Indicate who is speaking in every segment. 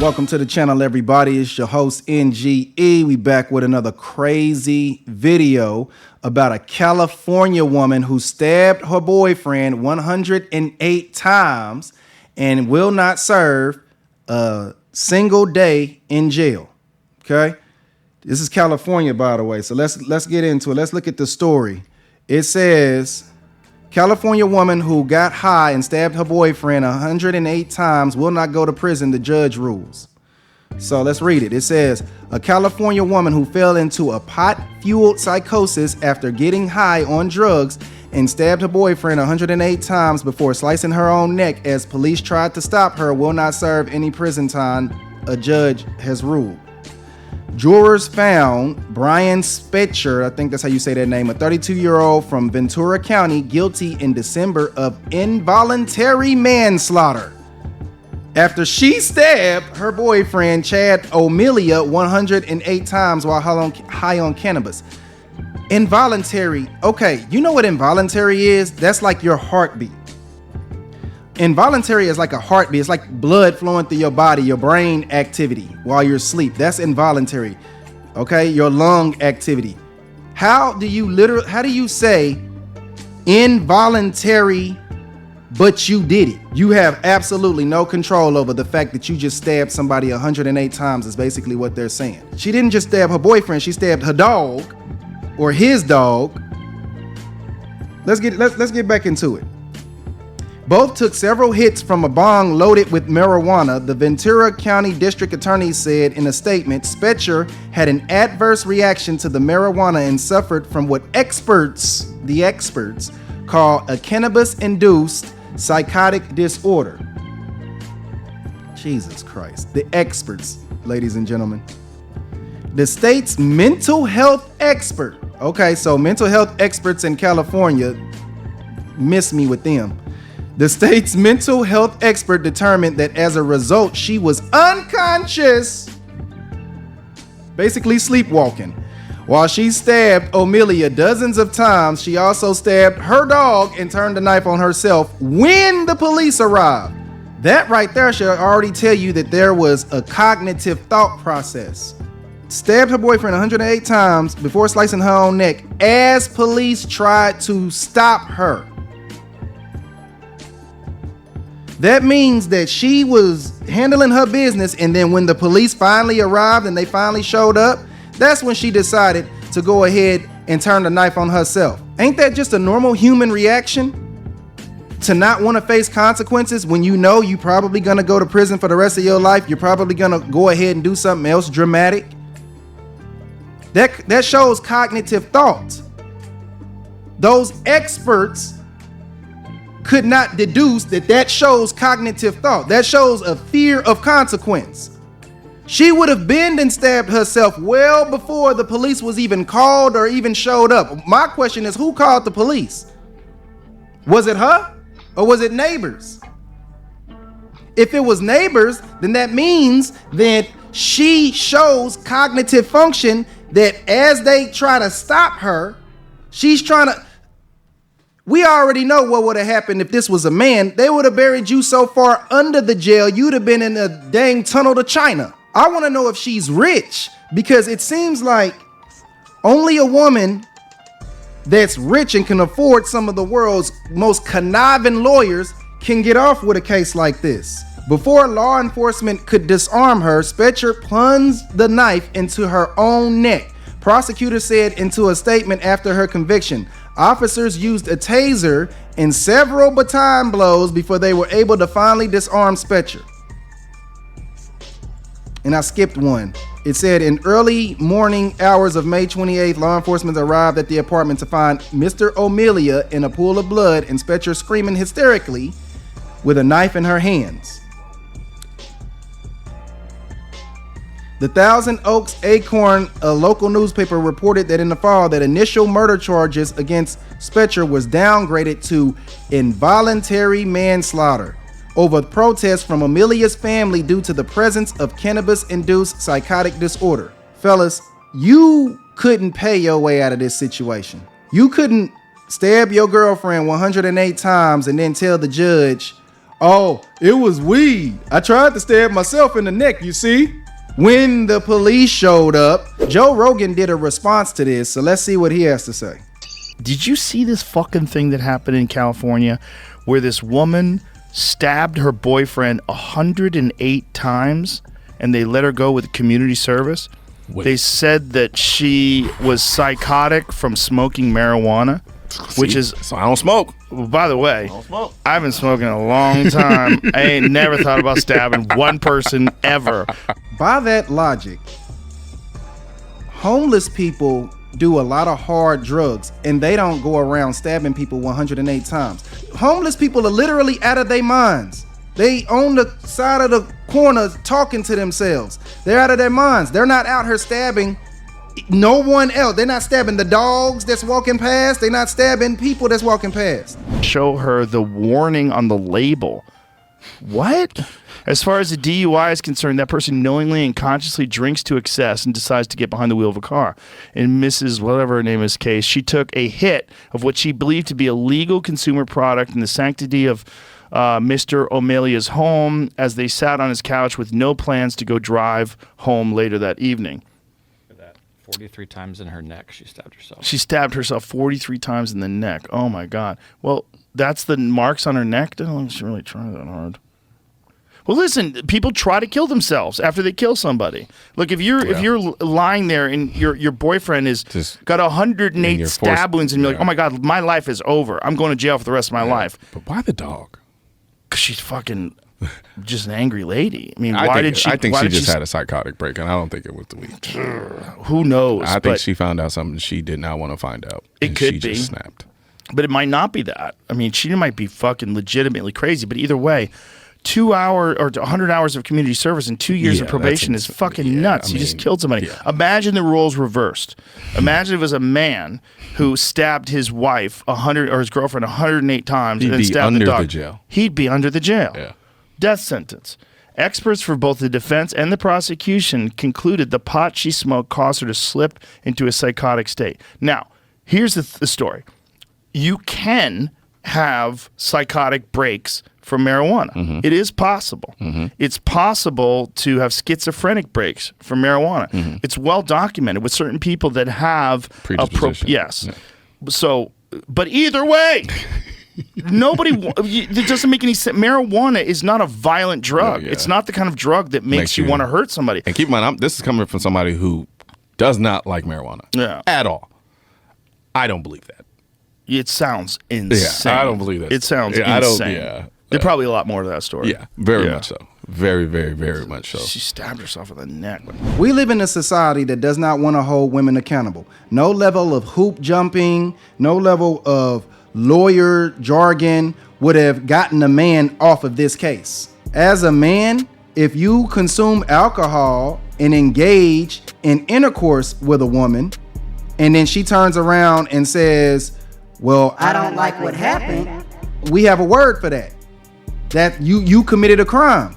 Speaker 1: Welcome to the channel, everybody. It's your host, NGE. We back with another crazy video about a California woman who stabbed her boyfriend 108 times and will not serve a single day in jail. Okay? This is California, by the way. So let's get into it. Let's look at the story. It says, California woman who got high and stabbed her boyfriend 108 times will not go to prison, the judge rules. So let's read it. It says, a California woman who fell into a pot-fueled psychosis after getting high on drugs and stabbed her boyfriend 108 times before slicing her own neck as police tried to stop her will not serve any prison time, a judge has ruled. Jurors found Brian Spetcher, I think that's how you say that name, a 32-year-old from Ventura County, guilty in December of involuntary manslaughter after she stabbed her boyfriend, Chad O'Melia, 108 times while high on cannabis. Involuntary. Okay, you know what involuntary is? That's like your heartbeat. Involuntary is like a heartbeat. It's like blood flowing through your body, your brain activity while you're asleep. That's involuntary. Okay, your lung activity. How do you say involuntary, but you did it? You have absolutely no control over the fact that you just stabbed somebody 108 times is basically what they're saying. She didn't just stab her boyfriend, she stabbed her dog or his dog. Let's get back into it. Both took several hits from a bong loaded with marijuana. The Ventura County District Attorney said in a statement, Spetcher had an adverse reaction to the marijuana and suffered from what the experts call a cannabis-induced psychotic disorder. Jesus Christ. The experts, ladies and gentlemen. The state's mental health expert. Okay, so mental health experts in California, miss me with them. The state's mental health expert determined that as a result, she was unconscious, basically sleepwalking. While she stabbed O'Melia dozens of times, she also stabbed her dog and turned the knife on herself when the police arrived. That right there should already tell you that there was a cognitive thought process. Stabbed her boyfriend 108 times before slicing her own neck as police tried to stop her. That means that she was handling her business, and then when the police finally arrived and they finally showed up, that's when she decided to go ahead and turn the knife on herself. Ain't that just a normal human reaction? To not want to face consequences when you know you're probably going to go to prison for the rest of your life. You're probably going to go ahead and do something else dramatic. That shows cognitive thought. Those experts could not deduce that shows cognitive thought. That shows a fear of consequence. She would have been and stabbed herself well before the police was even called or even showed up. My question is, who called the police? Was it her or was it neighbors? If it was neighbors, then that means that she shows cognitive function, that as they try to stop her, she's trying to... We already know what would have happened if this was a man. They would have buried you so far under the jail, you'd have been in a dang tunnel to China. I want to know if she's rich, because it seems like only a woman that's rich and can afford some of the world's most conniving lawyers can get off with a case like this. Before law enforcement could disarm her, Spetcher plunged the knife into her own neck. Prosecutors said into a statement after her conviction, officers used a taser and several baton blows before they were able to finally disarm Spetcher. And I skipped one. It said in early morning hours of May 28th, law enforcement arrived at the apartment to find Mr. O'Melia in a pool of blood and Spetcher screaming hysterically with a knife in her hands. The Thousand Oaks Acorn, a local newspaper, reported that in the fall that initial murder charges against Spetcher was downgraded to involuntary manslaughter over protests from Amelia's family due to the presence of cannabis-induced psychotic disorder. Fellas, you couldn't pay your way out of this situation. You couldn't stab your girlfriend 108 times and then tell the judge, Oh, it was weed. I tried to stab myself in the neck, you see? When the police showed up, Joe Rogan did a response to this, so let's see what he has to say.
Speaker 2: Did you see this fucking thing that happened in California where this woman stabbed her boyfriend 108 times and they let her go with community service?
Speaker 3: Wait.
Speaker 2: They said that she was psychotic from smoking marijuana, which is...
Speaker 3: So I don't smoke.
Speaker 2: By the way,
Speaker 3: I don't smoke.
Speaker 2: I've been smoking a long time. I ain't never thought about stabbing one person ever.
Speaker 1: By that logic, homeless people do a lot of hard drugs and they don't go around stabbing people 108 times. Homeless people are literally out of their minds. They on the side of the corner talking to themselves. They're out of their minds. They're not out here stabbing no one else. They're not stabbing the dogs that's walking past. They're not stabbing people that's walking past.
Speaker 2: Show her the warning on the label. What? As far as the DUI is concerned, that person knowingly and consciously drinks to excess and decides to get behind the wheel of a car. In Mrs. whatever her name is case, she took a hit of what she believed to be a legal consumer product in the sanctity of Mr. O'Malley's home as they sat on his couch with no plans to go drive home later that evening.
Speaker 4: 43 times in her neck, she stabbed herself.
Speaker 2: She stabbed herself 43 times in the neck. Oh my God. Well, that's the marks on her neck. I don't really try that hard. Well, listen, people try to kill themselves after they kill somebody. Look, if you're lying there and your boyfriend is got 108 stab wounds and you're like, oh my God, my life is over. I'm going to jail for the rest of my life.
Speaker 3: But why the dog?
Speaker 2: Because she's fucking just an angry lady. I mean,
Speaker 3: I think she just had a psychotic break, and I don't think it was the weed.
Speaker 2: Who knows?
Speaker 3: I think she found out something she did not want to find out.
Speaker 2: It could
Speaker 3: be. She just snapped.
Speaker 2: But it might not be that. I mean, she might be fucking legitimately crazy. But either way, 2 hour or 100 hours of community service and 2 years of probation is fucking nuts. I mean, you just killed somebody. Yeah. Imagine the roles reversed. Imagine if it was a man who stabbed his wife 100 or his girlfriend 108 times and then stabbed the dog.
Speaker 3: Jail.
Speaker 2: He'd be under the jail.
Speaker 3: Yeah.
Speaker 2: Death sentence. Experts for both the defense and the prosecution concluded the pot she smoked caused her to slip into a psychotic state. Now, here's the story. You can have psychotic breaks from marijuana. Mm-hmm. It is possible. Mm-hmm. It's possible to have schizophrenic breaks from marijuana. Mm-hmm. It's well documented with certain people that have
Speaker 3: predisposition.
Speaker 2: Yes. Yeah. So, but either way, it doesn't make any sense. Marijuana is not a violent drug. No, yeah. It's not the kind of drug that makes you want to hurt somebody.
Speaker 3: And keep in mind, this is coming from somebody who does not like marijuana at all. I don't believe that.
Speaker 2: It sounds insane.
Speaker 3: Yeah, I don't believe that.
Speaker 2: It sounds insane. There's probably a lot more to that story.
Speaker 3: Yeah, very much so. Very, very, very much so.
Speaker 2: She stabbed herself in the neck.
Speaker 1: We live in a society that does not want to hold women accountable. No level of hoop jumping, no level of lawyer jargon would have gotten a man off of this case. As a man, if you consume alcohol and engage in intercourse with a woman, and then she turns around and says, well, I don't like what happened, we have a word for that. That you committed a crime.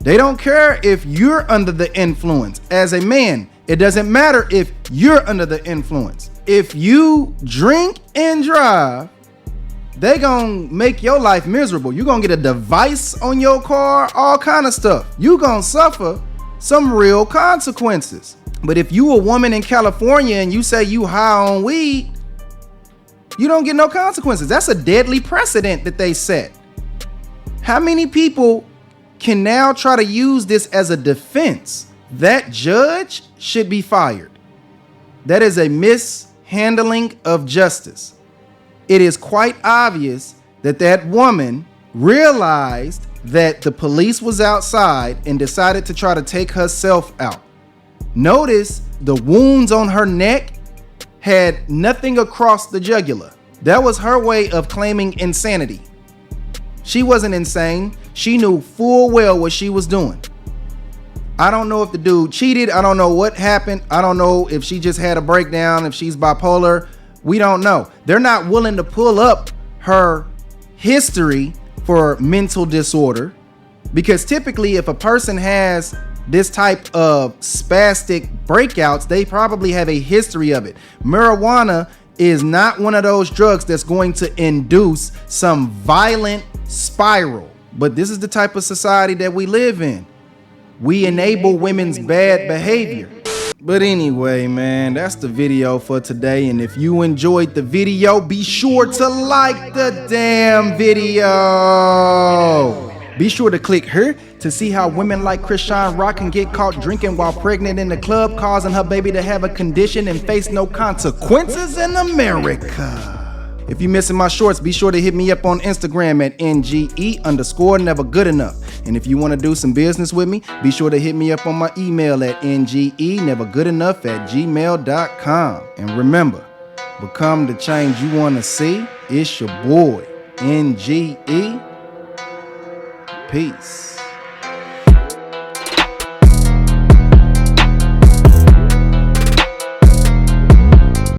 Speaker 1: They don't care if you're under the influence. As a man, it doesn't matter if you're under the influence. If you drink and drive, they gonna make your life miserable. You're gonna get a device on your car, all kind of stuff. You gonna suffer some real consequences. But if you a woman in California and you say you high on weed, you don't get no consequences. That's a deadly precedent that they set. How many people can now try to use this as a defense? That judge should be fired. That is a mishandling of justice. It is quite obvious that that woman realized that the police was outside and decided to try to take herself out. Notice the wounds on her neck had nothing across the jugular. That was her way of claiming insanity. She wasn't insane. She knew full well what she was doing. I don't know if the dude cheated. I don't know what happened. I don't know if she just had a breakdown, if she's bipolar. We don't know. They're not willing to pull up her history for mental disorder, because typically if a person has this type of spastic breakouts, they probably have a history of it. Marijuana is not one of those drugs that's going to induce some violent spiral. But this is the type of society that we live in. We enable women's bad behavior. But anyway, man, that's the video for today. And if you enjoyed the video, be sure to like the damn video. Be sure to click here to see how women like Krishan Rock can get caught drinking while pregnant in the club, causing her baby to have a condition and face no consequences in America. If you're missing my shorts, be sure to hit me up on Instagram at NGE_nevergoodenough. And if you want to do some business with me, be sure to hit me up on my email at NGEnevergoodenough@gmail.com. And remember, become the change you want to see. It's your boy, NGE. Peace.